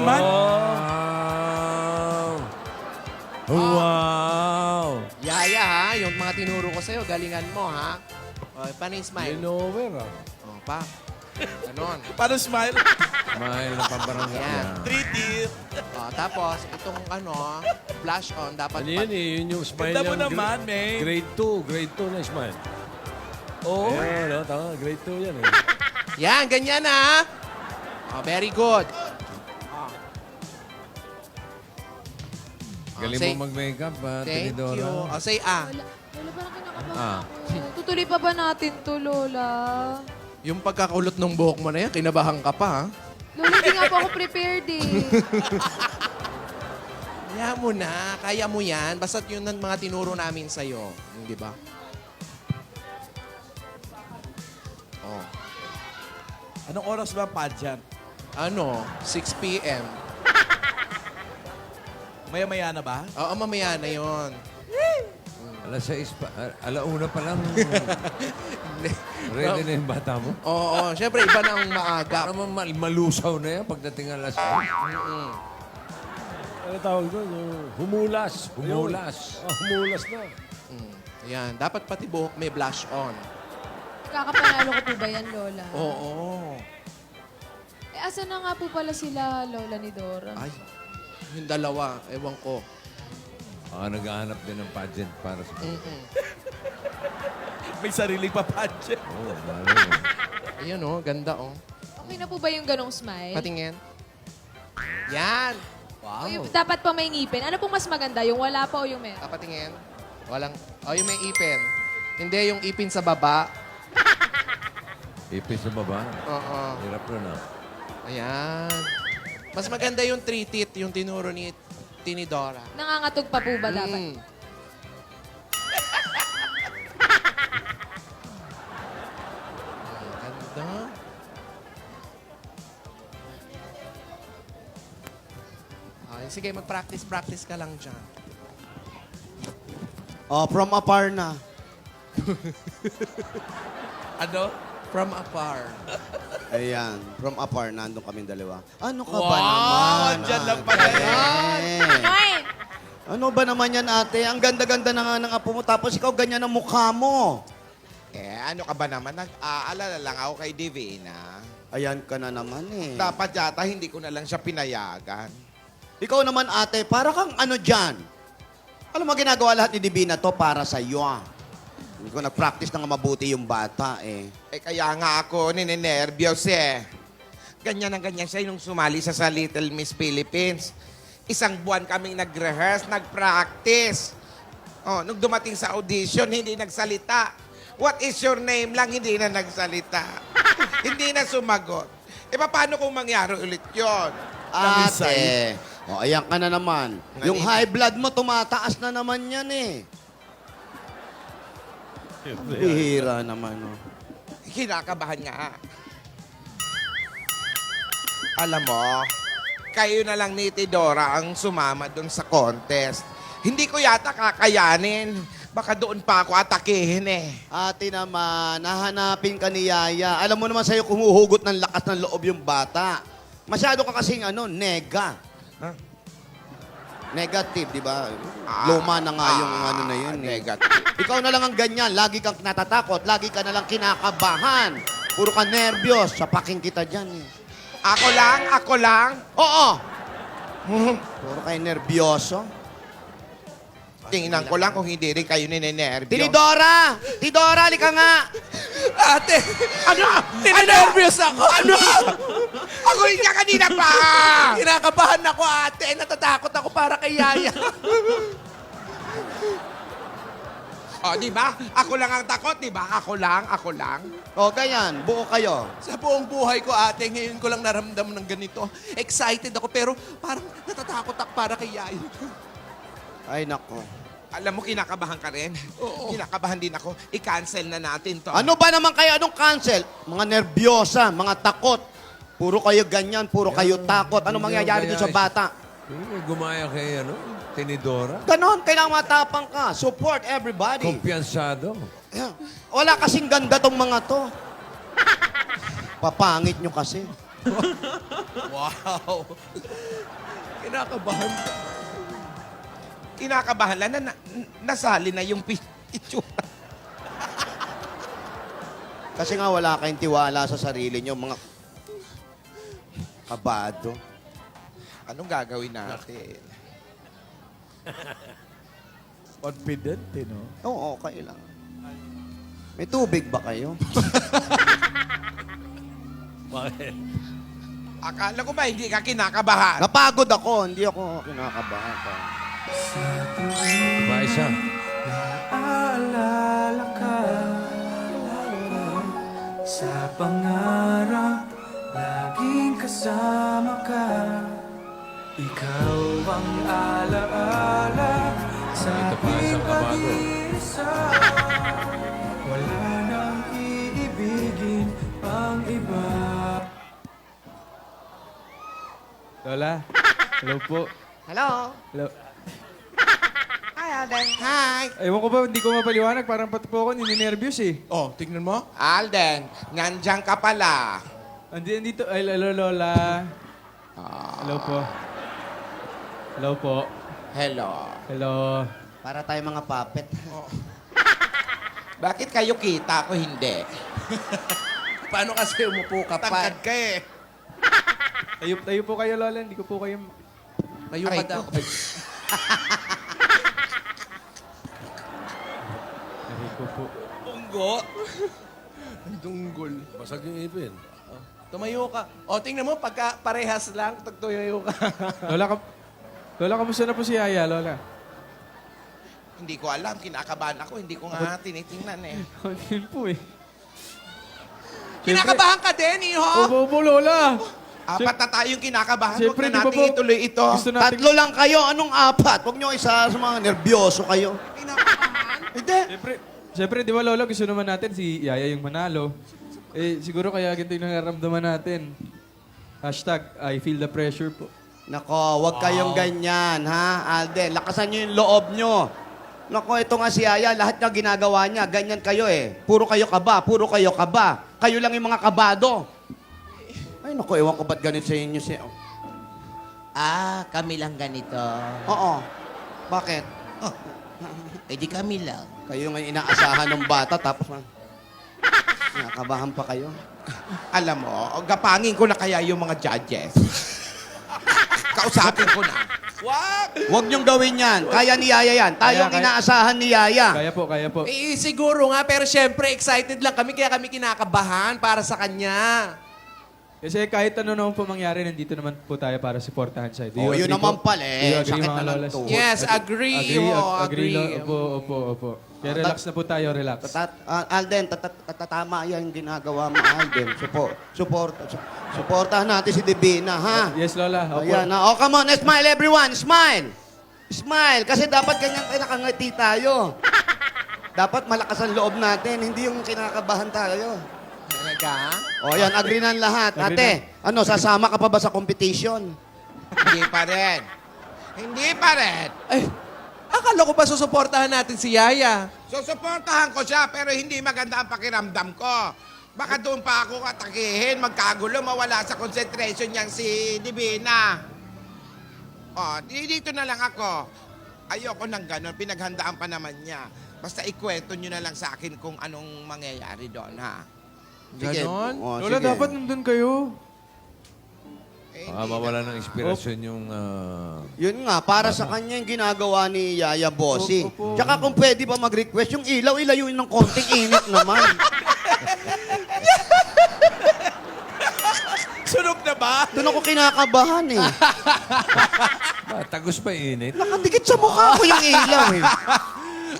naman. Wow! Wow! Yaya ha, yung mga tinuro ko sa'yo, galingan mo ha. O, paano yung smile? Linover, ah. O, pa. Ganon. Paano smile? Mahal na pambarangay. Yan. Yeah. 3 teeth. O, tapos, itong flash on, dapat Ano yun eh? Yun yung smile Ganda mo ng naman, May. Grade 2. Grade 2 na smile. Oo. No, tama. Grade 2 yan eh. Yan, ganyan ha. O, very good. Galing say- mo mag-makeup, Thank Tinidora. you. O, say Lola, parang kinakabahan Ah. ako. Tutuloy pa ba natin to, Lola? Yung pagkakulot ng buhok mo na yan, kinabahan ka pa ha. Lola, hindi nga po ako prepared eh. Kaya mo na, kaya mo yan. Basta't yun ang mga tinuro namin sa'yo. Di ba? Oh. Anong oras ba ang pageant? 6 p.m. Maya-maya na ba? Oo, mamaya na yun. Alas 6 pa. Alauna pa lang. Ready na yung bata mo? Oo, syempre iba na ang maaga. Para malusaw na yan pagdating alas 6. Ano tawag doon? Humulas. Humulas. Humulas na. Yan, dapat pati buhok may blush on. Kakapanalo ko po ba yan, Lola? Oo. Eh, asa na nga po pala sila, Lola ni Dora? Ay, yung dalawa, ewan ko. Naghahanap din ng pageant para sa... May sariling pa pageant. Oo, balo. Ayun oh, ganda oh. Okay na po ba yung ganong smile? Patingin. Yan. O yung dapat pa may ngipin. Ano pong mas maganda? Yung wala pa o yung meron? Patingin. Walang, yung may ipin. Hindi, yung ipin sa baba. Ipis sa baba. Oo. Hirap na. Ayan. Mas maganda yung 3 teeth, yung tinuro ni Tinidora. Nangangatog pa po ba dapat? Ganda. Ay, sige, mag-practice ka lang dyan. Oh, from afar na. Ano? From afar. Ayan, from afar, nandun kaming dalawa. Ano ka ba Wow, naman? andyan lang pala ate? Noy! Ano ba naman yan, ate? Ang ganda-ganda na nga ng apo mo, tapos ikaw ganyan ang mukha mo. Ano ka ba naman? Nag-aalala lang ako kay Divina. Ayan ka na naman eh. Dapat yata hindi ko na lang siya pinayagan. Ikaw naman, ate, para kang ano dyan? Alam mo, ginagawa lahat ni Divina to para sa iyo. Hindi ko nag-practice na nga mabuti yung bata eh. Kaya nga ako ninenervyos eh. Ganyan ang ganyan siya nung sumali sa Little Miss Philippines. Isang buwan kaming nag-rehearse, nag-practice. Nung dumating sa audition, hindi nagsalita. What is your name lang, hindi na nagsalita. Hindi na sumagot. Paano kung mangyari ulit yon? Ate, ayan ka na naman. Yung high blood mo, tumataas na naman yan eh. Bihira naman, oh. Kinakabahan nga. Alam mo, kayo na lang ni Tidora ang sumama doon sa contest. Hindi ko yata kakayanin. Baka doon pa ako atakihin eh. Ate naman, nahanapin ka ni Yaya. Alam mo naman sa'yo kumuhugot ng lakas ng loob yung bata. Masyado ka kasing nega. Huh? Negative, di ba? Luma na nga yung ano na yun. Negative. Ikaw na lang ang ganyan. Lagi kang natatakot. Lagi ka na lang kinakabahan. Puro ka nervyos. Sapakin kita dyan eh. Ako lang. Oo! Puro kayo nervyoso. Tingnan ko lang kung hindi rin kayo ninenervyo. Tinidora! Tidora, lika nga! Ate! Ano? Nervous ako! Ano? Ako rin ka kanina pa! Kinakabahan ako, ate. Natatakot ako para kay Yaya. Di ba? Ako lang ang takot, di ba? Ako lang. O, ganyan. Buo kayo. Sa buong buhay ko, ate, ngayon ko lang naramdaman ng ganito. Excited ako, pero parang natatakot ako para kay Yaya. Ay, nako. Alam mo, kinakabahan ka rin. Oo. Kinakabahan din ako. I-cancel na natin to. Ano ba naman kayo? Anong cancel? Mga nervyosa, mga takot. Puro kayo ganyan, puro kayo takot. Ano mangyayari dun sa bata? Gumaya kay Tinidora. Ganon, kailangan matapang ka. Support everybody. Kumpiyansado. Wala kasing ganda tong mga to. Papangit nyo kasi. Wow. Kinakabahan. Kinakabahan lang na, nasali na yung itsura. Kasi nga wala kayong tiwala sa sarili nyo, mga kabado. Anong gagawin natin? Confident, no? Oo, okay lang. May tubig ba kayo? Bakit? Akala ko ba hindi ka kinakabahan? Napagod ako, hindi ako kinakabahan. Ba isa? Aalala ka sa pangarap, laging kasama ka. Ikaw ang alaala sa Ito pa, isang kabago. pag-iisa. Wala nang iibigin ang iba. Lola, hello po. Hello? Hello. Hi, Alden. Hi. Ewan ko ba, hindi ko mapaliwanag. Parang pati po ako nininervyos eh. Oh, tignan mo. Alden, nandyan ka pala. Andito. Ay, hello, Lola. Hello po. Hello po. Hello. Hello. Para tayo mga puppet. Bakit kayo kita ako hindi? Paano kasi umupo ka pa? Tangkad ka eh. Tayo po kayo, Lola. Hindi ko po kayo... Tayo Aray ka daw. ko. Hindi ko po. Punggo. Ang dunggol. Basag yung ipin. Tumayo ka. O, tingnan mo, pagka parehas lang, tumayo ka. Lola, kamusta na po si Yaya, Lola? Hindi ko alam, kinakabahan ako. Hindi ko nga tinitingnan eh. Hindi po eh. Kinakabahan ka din, iho? Opo, Lola. Apat na tayong kinakabahan. Huwag Siyempre, na di ba natin po- ituloy ito. Gusto natin... Tatlo lang kayo, anong apat? Huwag nyo isa sa mga nervyoso kayo. Hindi. Siyempre, di ba, Lola, gusto naman natin si Yaya yung manalo. Eh, siguro kaya ganito yung nararamdaman natin. Hashtag, I feel the pressure po. Nako, wag kayong ganyan, ha? Alden, lakasan nyo yung loob nyo. Nako, ito nga si Yaya, lahat na ginagawa niya, ganyan kayo eh. Puro kayo kaba, puro kayo kaba. Kayo lang yung mga kabado. Ay, nako, ewan ko ba't ganit sa inyo si... Kami lang ganito. Oo. Bakit? Eh di kami lang. Kayo nga yung inaasahan ng bata, tapos nakakabahan pa kayo. Alam mo, gapangin ko na kaya yung mga judges. Kausapin ko na. Huwag niyong gawin yan. Kaya ni Yaya yan. Tayo ang Kaya. inaasahan ni Yaya. Kaya po. Eh, siguro nga, pero syempre, excited lang kami, kaya kami kinakabahan para sa kanya. Kasi kahit ano naman po mangyari, nandito naman po tayo para supportahan siya. Do you Oh, yun agree naman po? pala eh. Do you agree, Sakit mga na lang lolas? to. Yes, agree. Agree. Agree. Opo. Kaya relax na po tayo, relax. Alden, tatama yan yung ginagawa mo, Alden. Supportahan natin si Divina, ha? Yes, Lola. Opo. Ayan, na. Oh, come on, smile everyone, smile! Smile, kasi dapat ganyan tayo nakangiti tayo. Dapat malakas ang loob natin, hindi yung kinakabahan tayo. Talaga? O yan, agree na lahat. Agree Ate, ano, sasama ka pa ba sa competition? Hindi pa rin. Hindi pa rin. Ay, akala ko pa susuportahan natin si Yaya. Susuportahan ko siya, pero hindi maganda ang pakiramdam ko. Baka doon pa ako atakihin, magkagulo, mawala sa concentration niyang si Divina. Dito na lang ako. Ayoko nang ganon, pinaghandaan pa naman niya. Basta ikwento niyo na lang sa akin kung anong mangyayari doon, ha? Sige. Ganon? O, Lola, sige. dapat nandun kayo. Baka mawala ng inspirasyon yung... Yun nga, para sa kanya yung ginagawa ni Yaya Bossing. Opo. Tsaka kung pwede ba mag-request, yung ilaw, ilayuin ng konting init naman. Sunog na ba? Doon ako kinakabahan eh. tagos pa init. Nakadikit sa mukha ko yung ilaw eh.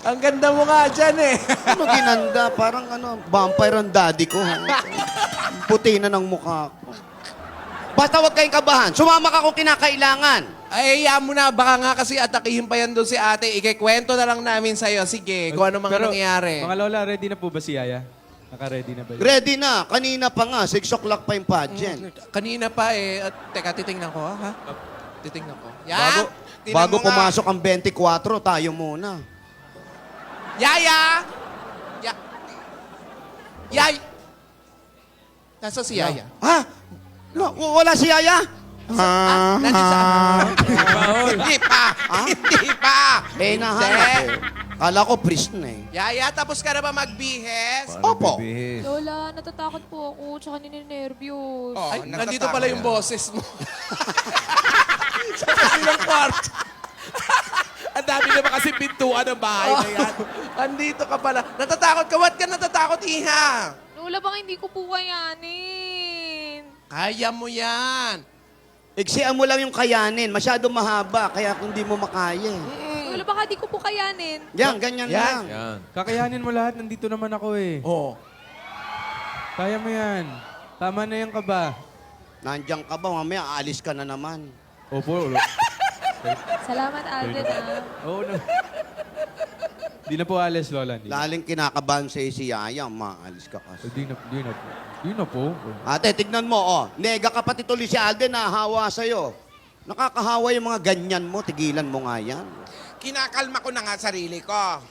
Ang ganda mo nga dyan eh. Ano ginanda? Parang ano, vampire ang daddy ko. Puti na ng mukha ko. Basta huwag kayong kabahan. Sumama ka kung kinakailangan. Ay, hayaan mo na. Baka nga kasi atakihin pa yan doon si ate. Ikikwento na lang namin sa'yo. Sige, kung ano mga nangyayari. Mga Lola, ready na po ba si Yaya? Naka-ready na ba yun? Ready na. Kanina pa nga. 6 o'clock pa yung pageant. Kanina pa eh. Teka, titingnan ko ha? Titingnan ko. Yan! Bago, Tingnan bago mo nga. pumasok ang 24, tayo muna. Yaya! Yay! Nasa si Yaya? Ha? Wala si Yaya? Nandun sa... Hindi pa! Hindi pa! Eh, nahanap. Kala ko priest na eh. Yaya, tapos ka na ba magbihes? Opo. Lola, natatakot po ako, tsaka nininervyos. Oh, Ay, nandito natatakot pala yung yan. boses mo. Sa kasilang kwarto. Ang dami naman kasi pintuan ng bahay na yan. Andito ka pala. Natatakot ka? Ba't ka natatakot, Iha? Lola, baka hindi ko po kayanin. Kaya mo yan. Iksian mo lang yung kayanin. Masyado mahaba, kaya hindi mo makaya. Lola, baka di ko po kayanin. Yan, ganyan Yan. lang. Yan. Kakayanin mo lahat, nandito naman ako eh. Oh. Kaya mo yan. Tama na yan ka ba? Nandiyan ka ba? Mamaya aalis ka na naman. Opo. Salamat, Alden, Oo na. Di na po alis, Lola. Di. Laling kinakabahan sa'yo si Yaya, maalis ka kasi. Di na po. Di na po. Ate, tignan mo, oh. Nega ka pati tuloy si Alden, nahahawa sa'yo. Nakakahawa yung mga ganyan mo, tigilan mo nga yan. Kinakalma ko na nga sarili ko.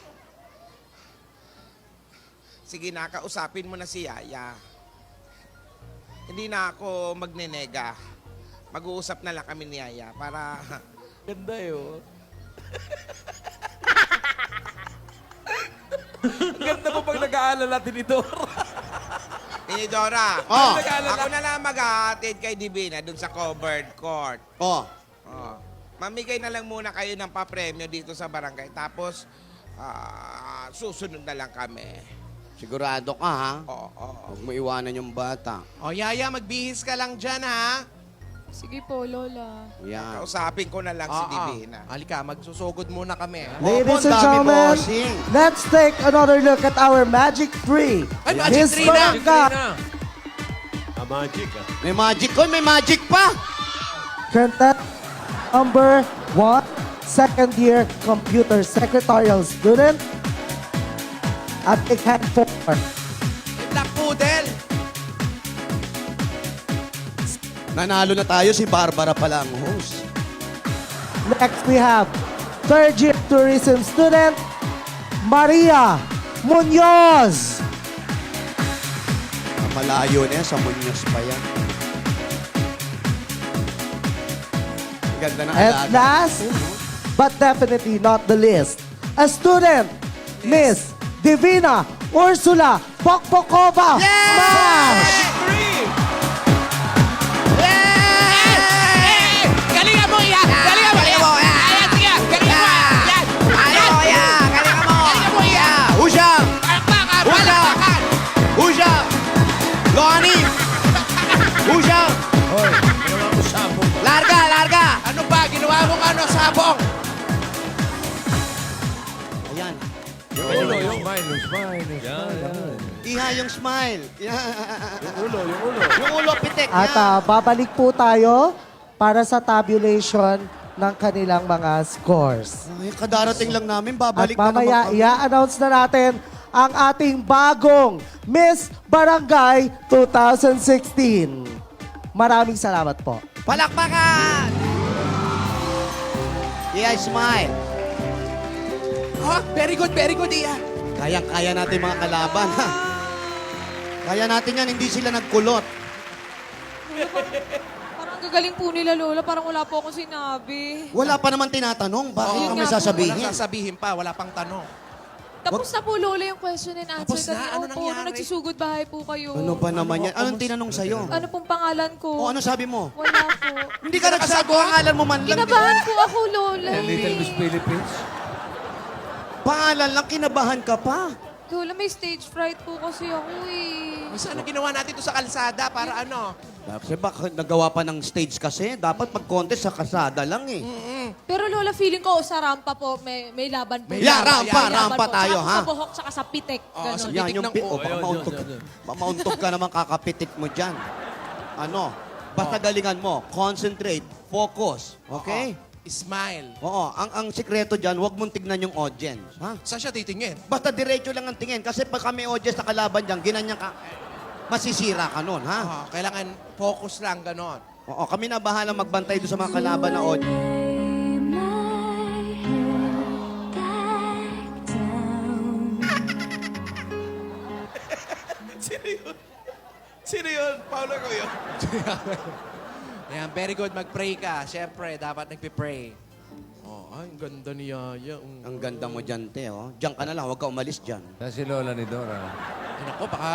Sige na, kausapin mo na si Yaya. Hindi na ako magnenega. Mag-uusap na lang kami ni Yaya para... Ganda yun. Ang ganda mo pag nag-aalala, Tinidor. Tinidora, Oh. ako na lang mag-ahatid kay Divina dun sa covered court. Oh, Oh. Mamigay na lang muna kayo ng papremyo dito sa barangay. Tapos, susunod na lang kami. sigurado ka, ha? Oo. Huwag mo iwanan yung bata. O, Yaya, magbihis ka lang dyan, ha? Sige po, Lola. Yan. Kausapin ko na lang si Divina. Halika, magsusugod muna kami. Opo, Ladies and dami gentlemen, bossing. let's take another look at our Magic 3. Ay, Magic Miss 3 na. Barangay, Magic May magic ko, may magic pa! Contestant number 1, second year computer secretarial student at Echan 4. Black Poodle. Nanalo na tayo, si Barbara pala ang host. Next we have third year tourism student Maria Munoz. Malayo na yan, sa Muñoz pa yan. Ang ganda na And alaga. last, but definitely not the least, a student, Miss Divina Ursula Pokpokova. Smash! Galingan mo, Iha! Galingan mo, Iha! Ayan, sige! Galingan mo, Iha! Ayan! Galingan mo, Iha! Usyang! Palakpakan! Usyang! Palakpakan! Usyang! Lonnie! Usyang! Larga! Larga! Ano ba? Ginawa mong ano, sabong? Ayan. Ulo, yung smile. Yan. Iha yung smile. Yan. Yung ulo. Yung ulo, pitik. At Yan. babalik po tayo para sa tabulation ng kanilang mga scores. Ay, kadarating lang namin, At babalik na mamaya, naman kami. i-announce na natin ang ating bagong Miss Barangay 2016. Maraming salamat po. Palakpakan! Iha, smile. Oh, very good, Iha. Kayang-kaya natin mga kalaban, ha? Kaya natin yan, hindi sila nagkulot. Parang ang gagaling po nila, Lola. Parang wala po akong sinabi. Wala pa naman tinatanong, bakit Yun kami nga po, sasabihin? Walang sasabihin pa, wala pang tanong. Tapos na po, Lola, yung question and answer. Tapos na? kanina. Ano Opo, nangyari? nung nagsusugod bahay po kayo. Ano ba naman yan? Anong tinanong sa'yo? Ano pong pangalan ko? O ano sabi mo? Wala po. Hindi ka nagsabi, pangalan mo man lang. Kinabahan po ako, Lola. Little Miss Philippines. Pangalan lang, kinabahan ka pa. Lola, may stage fright po kasi ako eh. Sana ginawa natin ito sa kalsada para ano? Kasi bakit nagawa pa ng stage kasi? Dapat pag-contest sa kasada lang eh. Pero Lola, feeling ko sa rampa po, may laban po. May Yeah, laban, rampa, yan, rampa po. tayo, Tsaka ha? sa buhok, tsaka sa pitik. Oo, Ganon. sa Yan pitik yung ng oh, baka Ayun, mauntog ka. yun. Mauntog ka naman kakapitik mo dyan. Ano? Basta galingan mo. Concentrate. Focus. Okay? Smile. Oo. Ang sikreto dyan, huwag mong tignan yung audience. Ha? Saan siya titingin? Basta diretso lang ang tingin. Kasi pag kami audience na kalaban dyan, ginanyan ka, masisira ka nun, ha? Oh, kailangan focus lang, ganon. Oo, kami na bahala magbantay doon sa mga kalaban na audience. Sino yun? Paolo ko yun. Ayan, very good. Mag-pray ka. Siyempre, dapat nagpipray. Oh, ay, ang ganda ni Yaya. Ang ganda mo dyan, te, oh. Diyan ka na lang, huwag ka umalis dyan. Yan si Lola ni Dora. Ay, naku, baka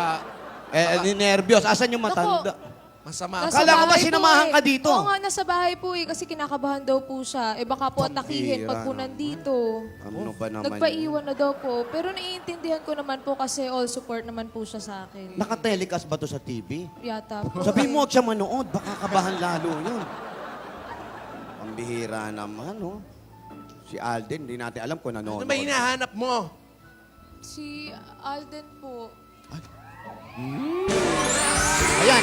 Ninervyos. Asan yung matanda? masama. Nasa Akala ko ba bahay po sinamahan eh. ka dito? Oo nga, nasa bahay po eh. Kasi kinakabahan daw po siya. Eh baka po atakihin pag po Pambihira nandito. Ano ba naman Nagpaiwan na daw po. Pero naiintindihan ko naman po kasi all support naman po siya sa akin. Naka-telecast ba to sa TV? Yata po. Sabi mo, huwag siya manood. Baka kabahan lalo yun. Pambihira naman, oh. Si Alden, hindi natin alam kung nanonood. Ano ba hinahanap mo? Si Alden po. Ayan.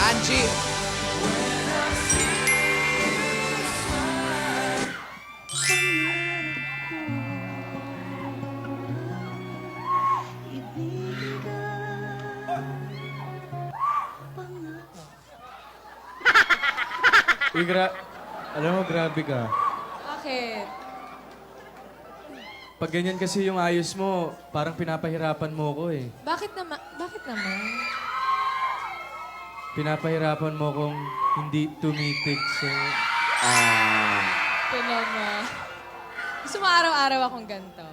Angie. Uy, alam mo, grabe ka. Bakit? Pag ganyan kasi yung ayos mo, parang pinapahirapan mo ko eh. Bakit naman? Bakit naman? Pinapahirapan mo kong hindi tumitik sa... Ito naman. Gusto mo araw-araw akong ganito.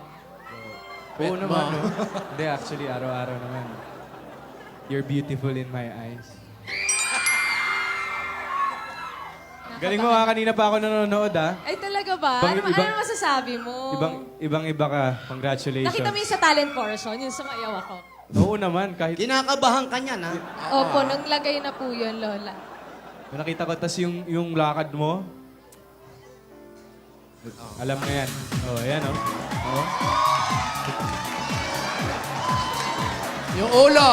Oo naman, no? Hindi, actually, araw-araw naman. You're beautiful in my eyes. Galing mo ha, kanina pa ako nanonood ha. Ay, talaga ba? Ano masasabi mo? Ibang-iba ka. Congratulations. Nakita mo yung sa talent portion, yung sumayaw ako. Oo naman, kahit... Kinakabahan ka niyan, ha? Opo, nang lagay na po yun, Lola. Nakita ko, tas yung lakad mo, alam mo yan. Oh, ayan oh. Oh. Yung ulo.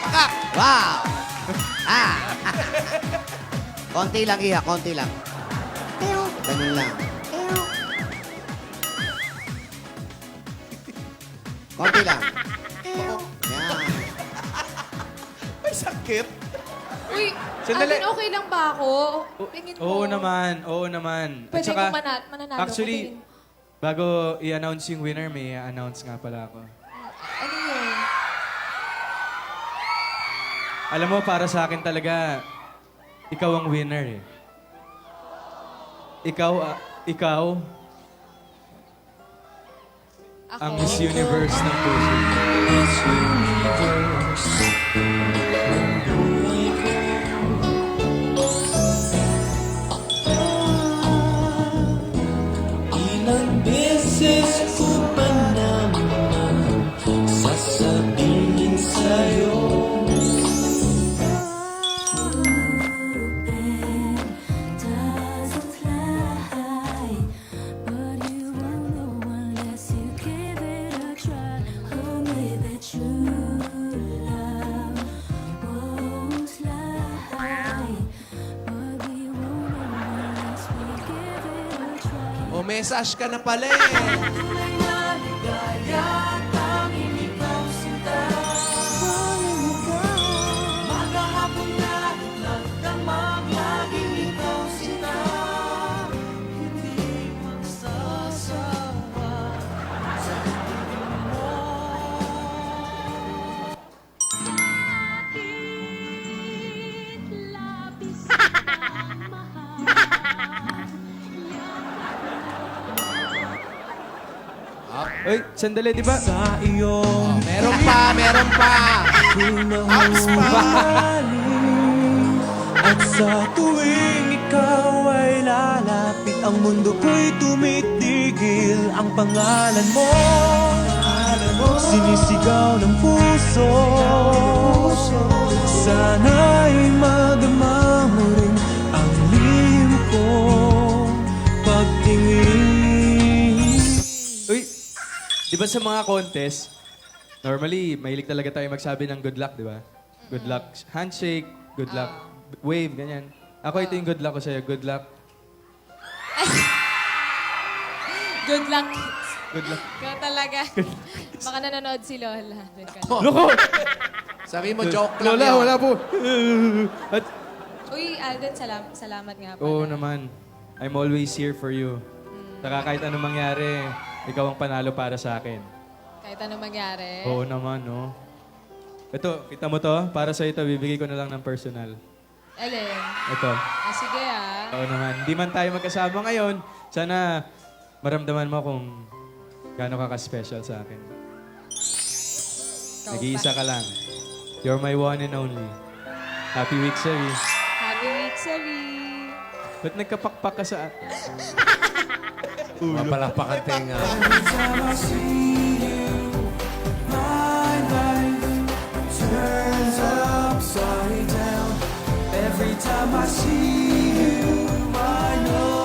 Pakak. Wow! Konti lang, Iha, konti lang. Ganun lang. Konti lang. Yan. May sakit. Uy, Sandali. Alden, okay lang ba ako? Tingin mo. Oo naman. Pwede kong mananalo actually, ko din. bago i-announce yung winner, may i-announce nga pala ako. Ano yun? Alam mo, para sa akin talaga, ikaw ang winner eh. Ikaw ang Miss Universe ng puso. Ilang beses ko pa naman sasabihin sa'yo O, message ka na pala eh. Uy, sandali, di ba? sa iyong Meron pa. At sa tuwing ikaw ay lalapit, ang mundo ko'y tumitigil. Ang pangalan mo sinisigaw ng puso. Sana'y madama mo rin ang lihim kong pagtingin. Uy, di ba sa mga contest, normally, mahilig talaga tayo magsabi ng good luck, di ba? Good luck handshake, good luck wave, ganyan. Ako, ito yung good luck ko sa'yo. Good luck. Good luck. Good luck. Ikaw talaga. Baka nanonood si Lola. Loko! Sabi mo, joke lang Lola, yun. wala po. At Uy, Alden, salamat nga pala. Oo naman. I'm always here for you. Saka kahit anong mangyari, ikaw ang panalo para sa akin. Kahit anong mangyari. Oo naman, no? Ito, kita mo to? Para sa ito, bibigay ko na lang ng personal. Alin? Ito. Sige ah. Oo naman. Hindi man tayo magkasama ngayon, sana maramdaman mo kung gaano ka ka-special sa akin. Nag-iisa ka lang. You're my one and only. Happy week, Sari. Happy week, Sari. Ba't nagkapakpak ka sa... Mapalakpakan tenga. Turns upside down every time I see you. I know.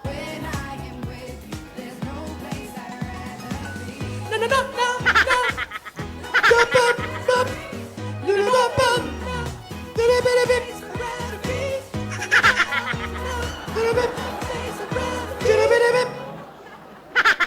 When I am with you, there's no place I'd rather be. No, no, no, no, no. Bum, bum, bum. No, no, bum, bum. No, no, bum, bum. No, no, bum. No, no, bum, bum.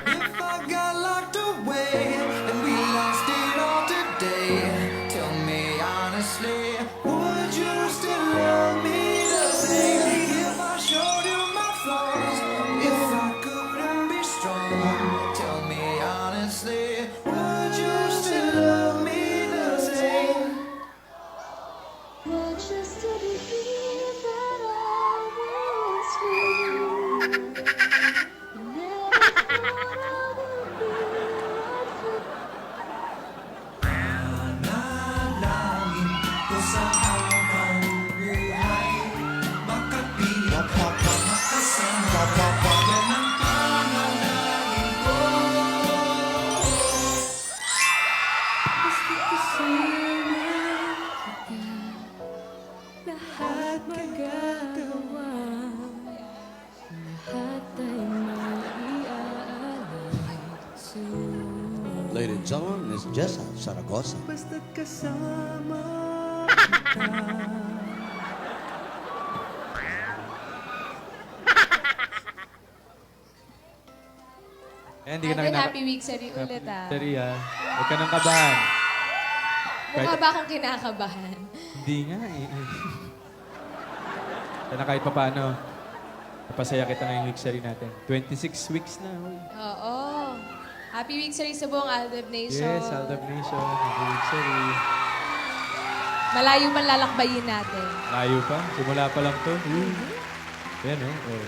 If I got locked away and we lost it all today, tell me honestly, would you still love me the same? If I showed you my flaws, if I couldn't be strong, tell me honestly, would you still love me the same? Not just to be here that I was free. Lahat magagawa, lahat ay maiaalay sa'yo. Ladies and gentlemen, Miss Jessa Zaragoza. Basta't kasama Eh, hindi ka na Alden, kinaka... happy week, Sari ulit ah. Sari, ha? Huwag ka nang kabahan. Mukha ba akong kinakabahan? Hindi nga, eh. Sana kahit pa paano, napasaya kita ngayong week, Sari natin. 26 weeks na, hoy. Oo. Happy week, Sari, sa buong Aldab Nation. Yes, Aldab Nation. Happy week, Sari. Malayo man lalakbayin natin. Layo pa. Simula pa lang to. Yan, oh. Oh.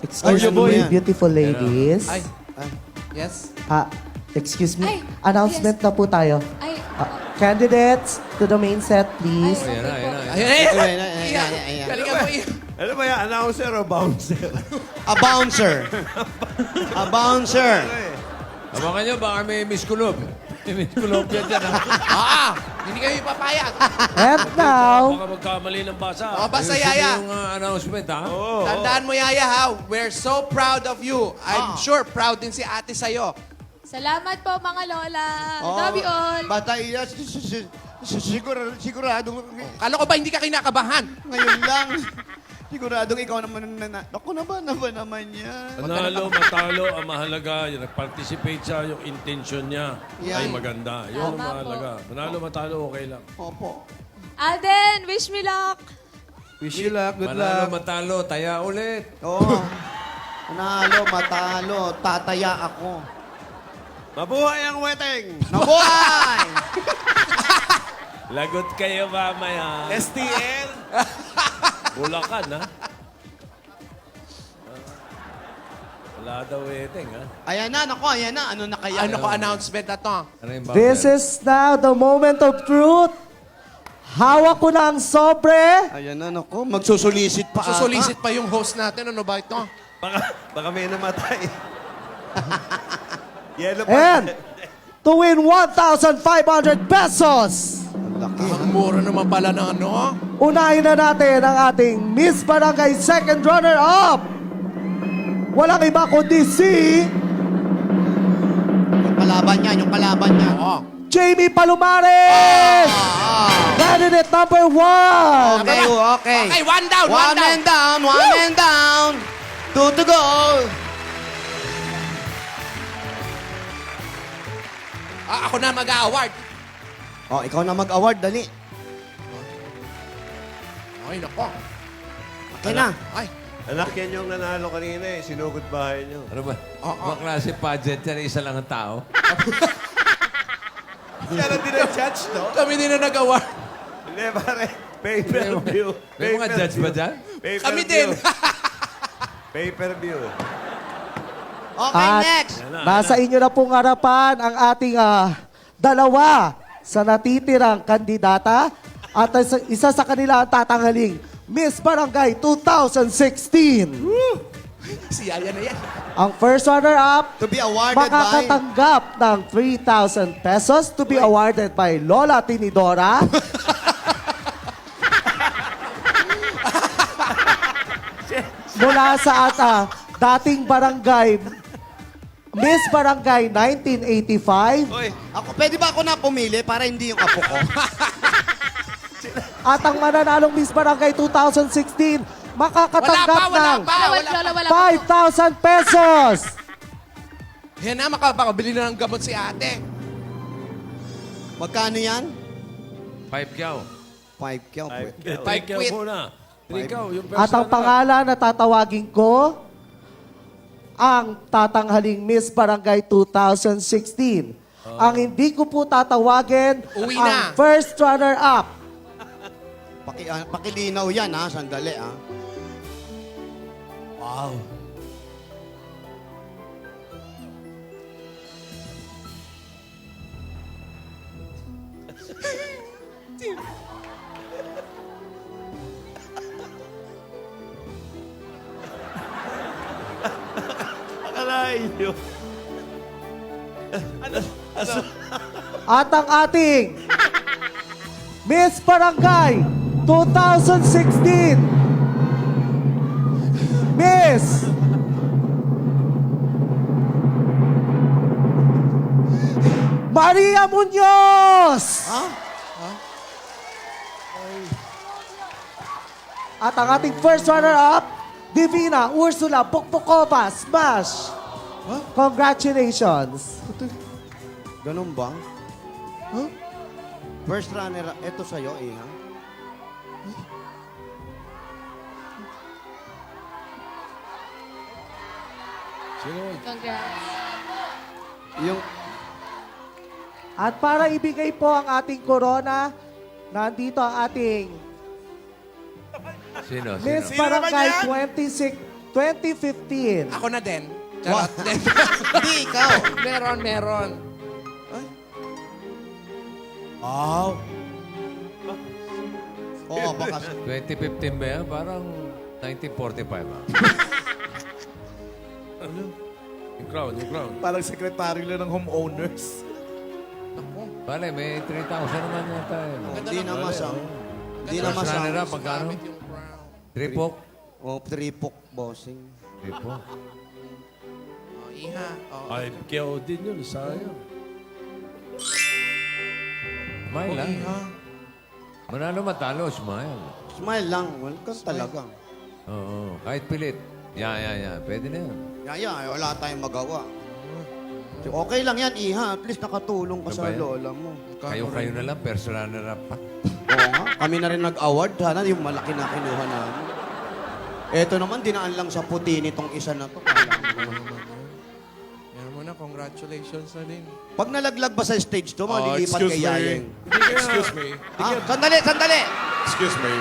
Excuse me, beautiful ladies. Yes? Excuse me. Ay, Announcement na po tayo. Ay, Candidates to the main set, please. ay, okay po. Ayan! Galingan mo yun. Ano ba yan? Announcer o bouncer? A bouncer. A bouncer. Abangan nyo, baka may Miss Kulob. May Miss Kulob yan dyan. Hindi kayo ipapayag. And now, Baka magkamali ng basa. O, basta, Ayusin Yaya. mo yung announcement, ha? Tandaan mo, Yaya, ha? We're so proud of you. I'm sure proud din si ate sa'yo. Salamat po, mga lola. Love you all. Bata iya, siguradong, Kala ko ba hindi ka kinakabahan? ngayon lang. Siguradong ikaw naman ako naman yan. Panalo, matalo, ang mahalaga, yung nag-participate siya, yung intention niya ay Yan. maganda. Yun ang Tama po. mahalaga. Panalo, matalo, okay lang. Opo. Alden, wish me luck. Wish you luck. Good Panalo, luck. matalo, taya ulit. Oo. Manalo, matalo, tataya ako. Mabuhay ang wedding! Nabuhay! Lagot kayo mamaya. STL? Bulacan, ha? Wala daw wedding, ha? Ayan na, nako, ayan na. Ano na kaya? Ano ko announcement na to? Ano yung this is now the moment of truth. Hawak ko na ang sobre. Ayan na, nako. Magsusulisit pa Susulisit pa yung host natin. Ano ba ito? Baka may namatay. Yellow And to win 1,500 pesos. Ang mura naman pala ng ano. Unahin na natin ang ating Miss Barangay Second Runner-Up. Walang iba kundi si... Yung kalaban niya. Oo. Jamie Palomares! Candidate number 1! Okay, okay. Okay, one down, one One man down, one man down. 2 to go. Ako na mag-award. Oh, ikaw na mag-award, dali. Ay, nako. Okay na. Ay, Anak, yan yung nanalo kanina eh. Sinugod bahay niyo. Ano ba? Mga klase pageant yan, isa lang ang tao. Siya lang din ang judge, no? kami din na nag-award. Hindi, pare. Pay-per-view. May mga judge ba dyan? Pay-per-view. Kami din. Pay-per-view. Okay, At next. nasa inyo na pong harapan ang ating dalawa sa natitirang kandidata at isa sa kanila ang tatanghaling Miss Barangay 2016. Si Yaya na yan. Ang first runner-up To be awarded by... makakatanggap ng 3,000 pesos to be awarded by Lola Tinidora. Mula sa dating barangay, Miss Barangay 1985. Ako, pwede ba ako na pumili para hindi yung apo ko? At ang mananalong Miss Barangay 2016, makakatanggap ng Wala pa. 5,000 pesos. Yan na, makabili na ng gamot si ate. Magkano yan? 5 kyaw. 5 kyaw. Ikaw quit. muna. Ikaw, yung At ang pangalan na tatawagin ko, ang tatanghaling Miss Barangay 2016. Ang hindi ko po tatawagin, Uwi ang na. first runner-up. Pakilinaw yan, ha? Sandali, ha? Wow. Akalain nyo. At ang ating Miss Barangay 2016, Miss Maria Munoz! At ang ating first runner-up, Divina Ursula Pukpukova Smash! Congratulations! Ganun ba? First runner, ito sa'yo, ha? Congrats. Yung... At para ibigay po ang ating corona, nandito ang ating Sino? Miss Sino? Barangay 2015. Ako na din. Charot. Hindi, ikaw. meron. Wow. Oo, baka... 2015 ba yan? Parang 1945 ah. Yung crown. Parang sekretary lang ng homeowners. Bale, may 3,000 naman yata eh. Hindi na masang. Hindi na First masang. runner-up, magkano? Yung crown. Tripok? O, tripok, bossing. Tripok. Oh, iha. Oh. Ay, kaya din yun. Sayang. Smile lang. Manalo matalo, smile. Smile lang. Welcome talaga. Oo, kahit pilit. Yan. Pwede na yan. Yaya, wala tayong magawa. Okay lang yan, Iha. At least nakatulong ka Ano sa ba yan? lola mo. Kayo na lang, personal runner-up pa. Oo nga. Kami na rin nag-award. Sana yung malaki na kinuha namin. Eto naman, dinaan lang sa puti nitong isa na to. Yan mo na, congratulations na din. Pag nalaglag ba sa stage to, malilipat excuse kay me. Yayeng. Excuse me. Ah, sandali! Excuse me.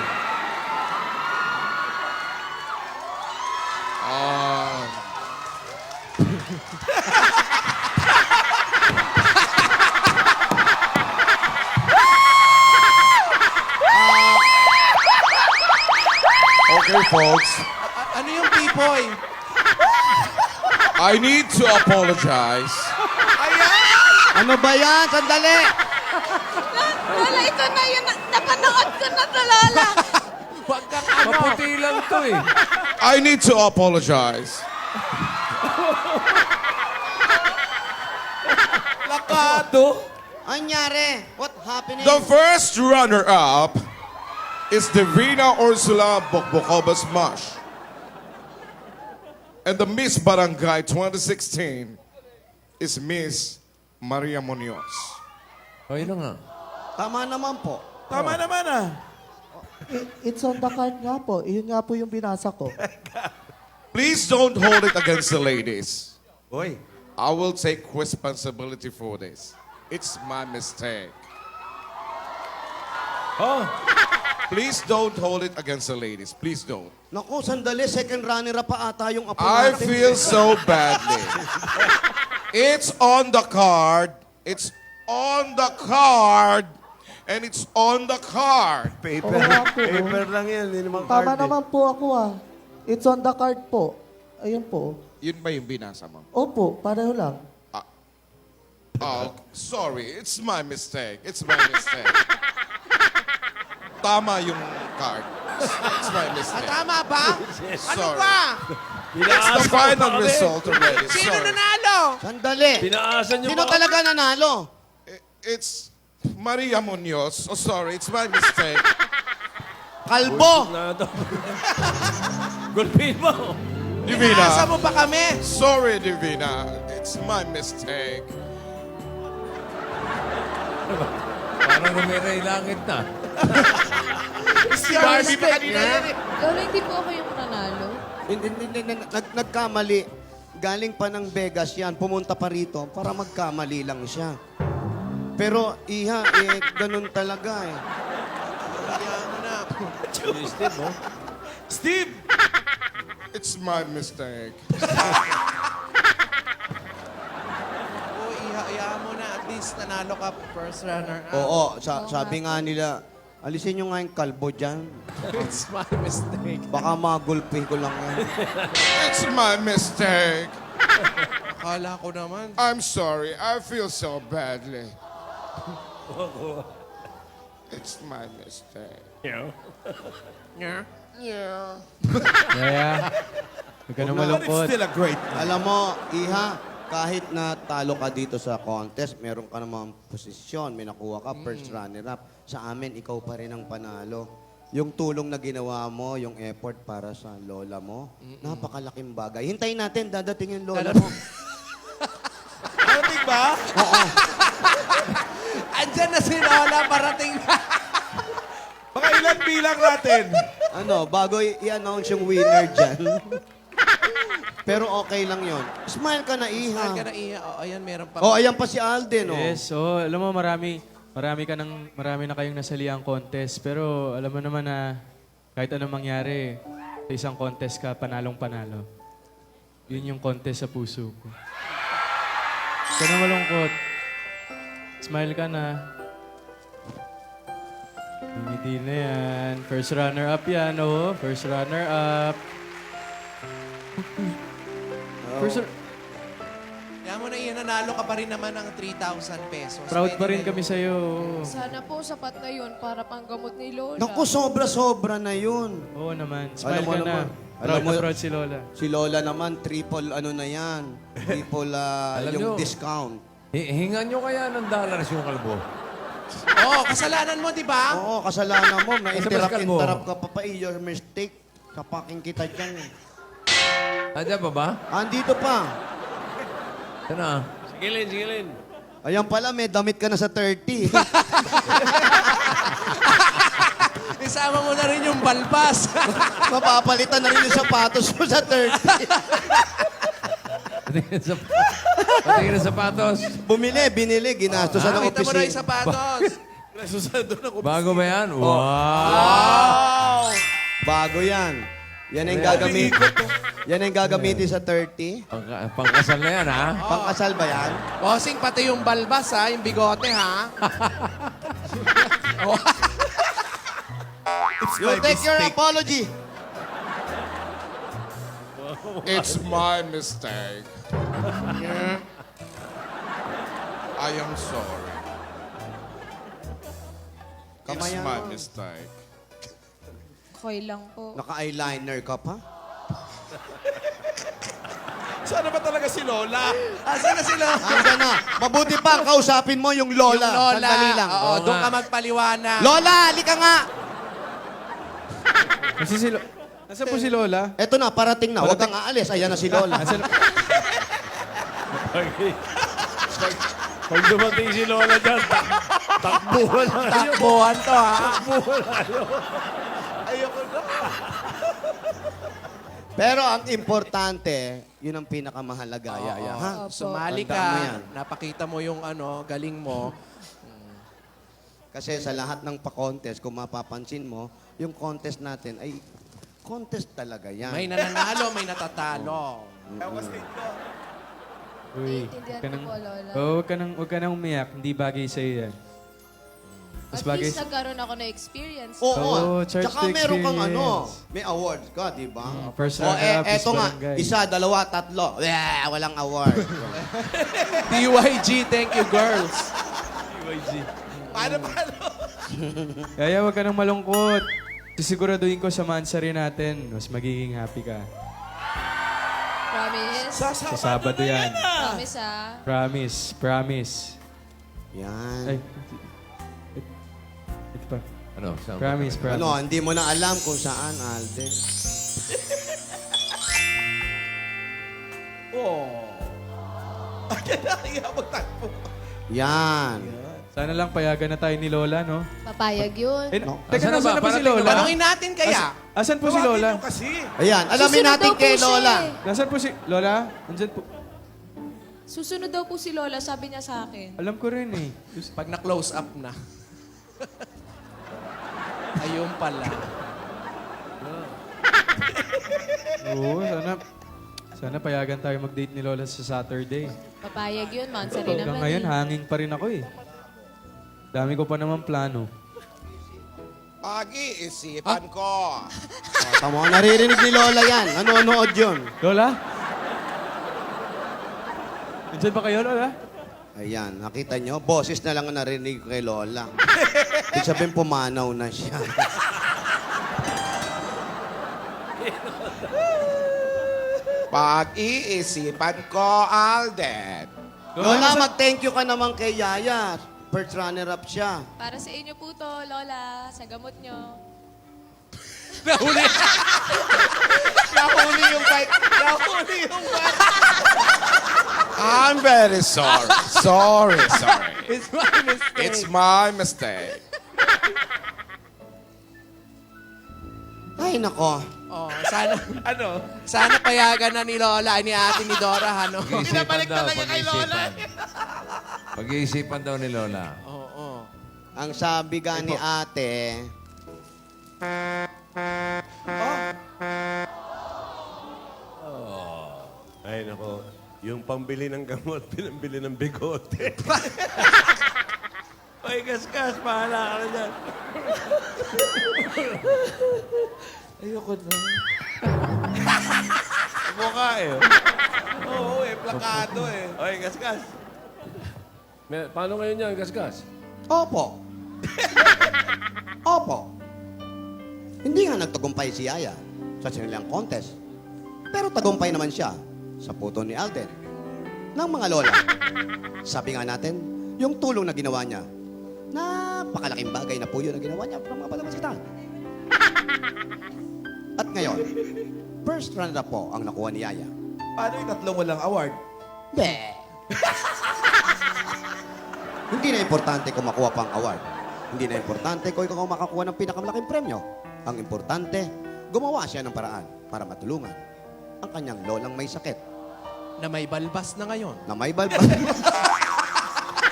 Okay, folks. Ano yung pipoy? I need to apologize. Ano ba yan? Sandali! Lola, ito na yun. Napanood ko na to, Lola. Huwag kang ano. Maputi lang to eh. I need to apologize. Lakado. Anyari? What happening? The first runner-up is Divina Ursula Bokbokobas Mash. And the Miss Barangay 2016 is Miss Maria Munoz. O, yun na nga. Tama naman po. Tama naman ah. It's on the card nga po. Yun nga po yung binasa ko. Please don't hold it against the ladies. Oy. I will take responsibility for this. It's my mistake. Oh, Please don't hold it against the ladies. Please don't. Naku, sandali. Second runner-up pa ata yung apo I natin. feel so badly. It's on the card. It's on the card. And it's on the card. Oo nga po. Paper lang yan. Hindi naman Tama card naman po ako ah. It's on the card po. Ayun po. Yun ba yung binasa mo? Opo, pareho lang. Oh, sorry. It's my mistake. It's my mistake. Tama yung card. It's my mistake. Tama ba? Ano Sorry. ba? It's the final result already. Sino Sorry. nanalo? Sandali. pinaasan nyo Sino ba? talaga nanalo? It's Maria Munoz. Oh, sorry. It's my mistake. Kalbo. Na ito. Gulpin mo. Nasa Divina. mo ba kami? Sorry, Divina. It's my mistake. Parang rumiray langit na. It's your mistake. Lola, hindi po ako yung nanalo. Hindi, nagkamali. Galing pa ng Vegas yan. Pumunta pa rito para magkamali lang siya. Pero, Iha, ganun talaga eh. Steve, mo. Steve! It's my mistake. Oo, ihayaan mo na. At least nanalo ka first runner. Oo, sabi nga nila, alisin nyo nga yung kalbo dyan. It's my mistake. Baka magulpi ko lang yan. It's my mistake. Akala ko naman. I'm sorry. I feel so badly. It's my mistake. Yeah. Yeah. Kaya, huwag ka na But it's malungkot. still a great Alam mo, Iha, kahit na talo ka dito sa contest, meron ka namang posisyon, may nakuha ka, first runner-up. Sa amin, ikaw pa rin ang panalo. Yung tulong na ginawa mo, yung effort para sa lola mo, napakalaking bagay. Hintayin natin, dadating yung lola mo. Parating ba? Andyan na si Lola, parating na. Baka ilan bilang natin? Ano, bago i-announce yung winner dyan. Pero okay lang yon. Smile ka na, Iha. Saan ka na iya? Oh, ayan, meron pa. Oh, ayan pa si Alden, oh. Yes, so alam mo marami na kayong nasaliang contest. Pero alam mo naman na kahit anong mangyari, sa isang contest ka, panalong panalo. Yun yung contest sa puso ko. Huwag ka na malungkot. Smile ka na. Hindi na yan. First runner-up yan, oh. First runner-up. Kaya mo na iyan, nanalo ka pa rin naman ng 3,000 pesos. Proud Pwede pa rin na kami yun. sa'yo. Sana po sapat na yun para panggamot ni Lola. Naku, sobra-sobra na yun. Oo naman. Alam Smile mo ka na. naman. Proud Alam na mo- proud si Lola. Si Lola naman, triple ano na yan. Triple Alam yung nyo. discount. Hingan nyo kaya ng dollars yung kalbo. Oo, kasalanan mo, di ba? Oo, kasalanan mo. Kasabaskan mo. Na-interrupt ka pa pa. Your mistake. Kapaking kita dyan. Nandiyan pa ba? Andito pa. Yan na. Sigilin, sigilin. Ayan pala, may damit ka na sa 30. Isama mo na rin yung balbas. Mapapalitan na rin yung sapatos mo sa 30. Patingin ng sapatos. Binili, ginastos sa ng Kita mo na yung opisina. sapatos. Susado na ko. Bago ba yan? Wow! Bago yan. Yan ang gagamitin. Yan ang gagamitin sa 30. Pangkasal na yan, ha? Pangkasal ba yan? Bossing, pati yung balbas, ha? Yung bigote, ha? You take your apology. It's my mistake. I am sorry. It's Kamayan my mo. mistake. Okay lang po. Naka-eyeliner ka pa? Sana ba talaga si Lola? Asan na si Lola? Andyan na. Mabuti pa, kausapin mo yung Lola. Yung Lola. Sandali lang. Oo, doon ka magpaliwanag. Lola, halika nga. Nasaan po si Lola? Eto na, parating na. Huwag kang aalis. Ayan na si Lola. Pag dumating si Lola dyan, takbuhan na. Takbuhan to, ha? Takbuhan na. Ayoko na. Pero ang importante, yun ang pinakamahalaga, Yaya. Ha? Sumali Tandaan mo ka. yan. Napakita mo yung galing mo. Kasi sa lahat ng pa-contest, kung mapapansin mo, yung contest natin ay contest talaga yan. May nananalo, may natatalo. Uy, Naiintindihan ko po, Lola. huwag ka nang umiyak. Hindi bagay sa'yo yan. Mas At bagay least nagkaroon ako ng experience. Oo. charge Tsaka to meron kang experience. may awards ka, di ba? First O, runner-up is eto nga, barangay. 1, 2, 3. Walang award. DYG, thank you, girls. Paano? Kaya huwag ka nang malungkot. Sisiguraduhin ko sa mansari natin, mas magiging happy ka. Promise? Sa Sabado yan. Promise, ah. Promise. Yan. Ay, ito pa. Ano? Promise. Ano, hindi mo na alam kung saan, Alden. Yan. Sana lang payagan na tayo ni Lola, no? Papayag yun. Teka, Asan na nasaan ba? na po si Parating na Lola? ba? Tanungin natin kaya. Asan po si Lola? Ayan, alamin Susunod natin daw po kay siya Lola. eh. Nasaan po si Lola? Andyan po. Susunod daw po si Lola, sabi niya sa akin. Alam ko rin eh. Pag na-close up na. Ayun pala. Oo, sana payagan tayo mag-date ni Lola sa Saturday. Papayag yun, mansari Hanggang naman. ngayon, eh. hanging pa rin ako eh. Dami ko pa naman plano. Pag-iisipan ko. Tama, naririnig ni Lola yan. Nanonood yun. Lola? Nandiyan ba kayo, Lola? Ayan, nakita nyo? Boses na lang ang narinig ko kay Lola. Ibig sabihin, pumanaw na siya. Pag-iisipan ko, Alden. Lola, mag-thank you ka naman kay Yaya. First runner-up siya. Para sa inyo po to, Lola, sa gamot nyo. Nahuli yung fight. Nahuli yung fight. I'm very sorry. Sorry. It's my mistake. It's my mistake. Ay, nako. Oh, sana payagan na ni Lola, ni ate ni Dora, ano? Pag-iisipan daw, pag-iisipan. Pag-iisipan daw ni Lola. Oo. Ang sabi ga ni ate, Ay, nako. Yung pambili ng gamot, pinambili ng bigote. Ay, kaskas, bahala ka na dyan. Ayoko na. Mukha eh. Oo, plakado eh. Ay, kaskas. Paano ngayon yan, Gasgas? Opo. Opo. Hindi nga nagtagumpay si Yaya sa sinilang contest. Pero tagumpay naman siya sa puto ni Alden ng mga lola. Sabi nga natin, yung tulong na ginawa niya, napakalaking bagay na po yun na ginawa niya para mga palamasitan. At ngayon, first runner-up po ang nakuha ni Yaya. Paano yung tatlong walang award? Hindi. Hindi na importante kung makuha pa ang award. Hindi na importante kung ikaw makakuha ng pinakamalaking premyo. Ang importante, gumawa siya ng paraan para matulungan ang kanyang lolang may sakit Na may balbas na ngayon. na may balbas.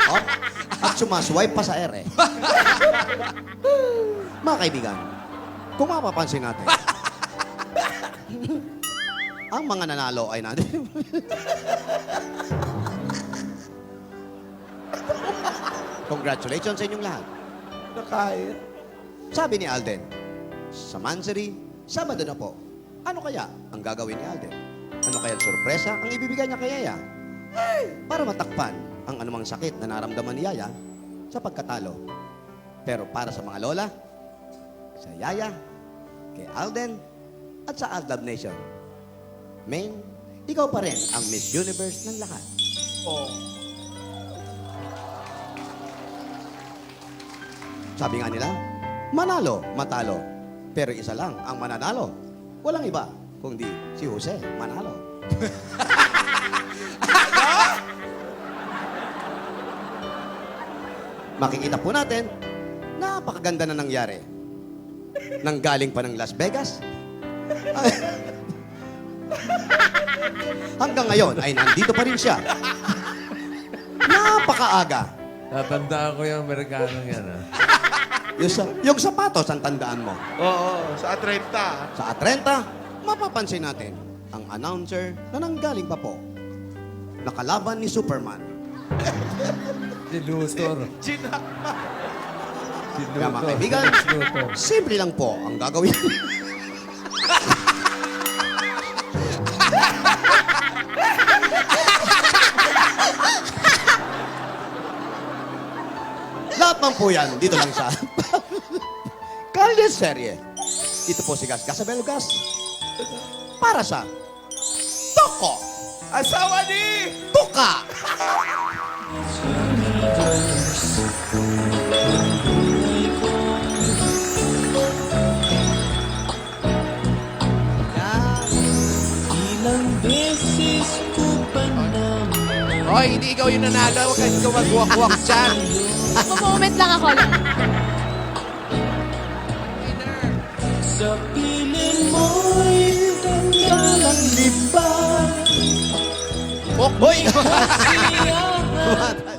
Oh, at sumaswipe pa sa ere. Mga kaibigan, kung mapapansin natin, ang mga nanalo ay natin. Congratulations sa inyong lahat. Nakaya. Sabi ni Alden, sa Mansari, Sabado na po. Ano kaya ang gagawin ni Alden? Ano kaya ang sorpresa ang ibibigay niya kay Yaya? Para matakpan ang anumang sakit na naramdaman ni Yaya sa pagkatalo. Pero para sa mga lola, sa Yaya, kay Alden, at sa Aldab Nation, Maine, ikaw pa rin ang Miss Universe ng lahat. Sabi nga nila, manalo, matalo. Pero isa lang ang mananalo. Walang iba, kundi si Jose Manalo. Makikita po natin, napakaganda na nangyari. Nanggaling pa ng Las Vegas. Hanggang ngayon ay nandito pa rin siya. Napakaaga. Tatandaan ko yung Amerikano yan, ha? Yung sapatos ang tandaan mo. Oo, sa 30. Sa Atrenta, mapapansin natin ang announcer na nanggaling pa po. Nakalaban ni Superman. Si Luthor. Kaya mga kaibigan, simple lang po ang gagawin. Lahat man po yan, dito lang sa Kalye Serye. Dito po si Gas Gasabel Gas. Para sa Toko. Asawa ni! Tuka. Hoy, hindi ikaw yung nanalo. Huwag kang ikaw mag-walk-walk dyan. Moment lang ako lang. Sa piling mo'y tanggalang lipa. Hoy! Siya